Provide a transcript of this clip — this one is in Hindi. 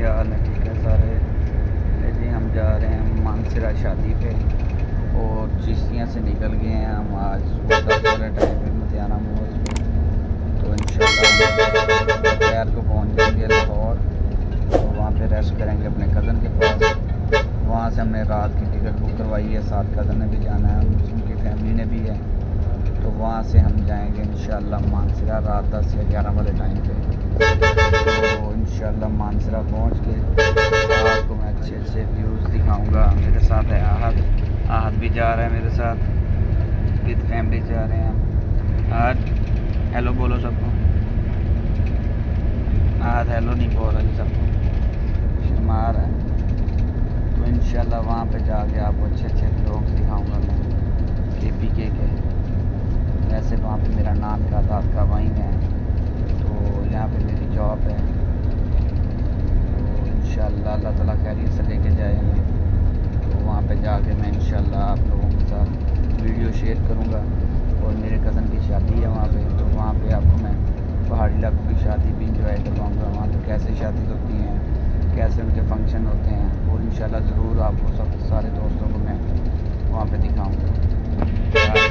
क्या हाल है? ठीक है सारे? जी हम जा रहे हैं मानसरा शादी पे और चिश्तियाँ से निकल गए हैं हम आज सुबह 10 वाले टाइम पे मतियाना मोड़ पे। तो इंशाल्लाह दोपहर को पहुँच जाएंगे लाहौर। तो वहाँ पे रेस्ट करेंगे अपने कज़न के पास। वहाँ से हमने रात की टिकट बुक करवाई है, साथ कज़न ने भी जाना है, उनकी फैमिली ने भी है। तो वहाँ से हम जाएंगे इंशाल्लाह मानसरा रात 10 या 11 वाले टाइम पे। तो इंशाल्लाह मानसरा पहुँच के आपको मैं अच्छे अच्छे व्यूज़ दिखाऊंगा। मेरे साथ है आहद भी जा रहा है मेरे साथ, विद फैमिली जा रहे हैं। आहद हेलो बोलो सबको। आहद हेलो नहीं बोल रहा जी सबको, शर्मा रहा है। तो इंशाल्लाह वहाँ पे जाके आपको अच्छे अच्छे व्लॉग्स दिखाऊंगा मैं KPK के। वैसे वहाँ पे मेरा नाम का दाद का वहीं है, तो यहाँ पे मेरी जॉब है। तो इंशाल्लाह अल्लाह ताला खैरियत से लेके जाएंगे। तो वहाँ पे जाके मैं इंशाल्लाह आप लोगों के साथ वीडियो शेयर करूँगा। और मेरे कज़न की शादी है वहाँ पे, तो वहाँ पे आपको मैं पहाड़ी इलाकों की शादी भी इंजॉय करवाऊँगा। वहाँ पे कैसे शादी होती हैं, कैसे उनके फंक्शन होते हैं, और इंशाल्लाह ज़रूर आपको सब सारे दोस्तों को मैं वहाँ पे दिखाऊँगा।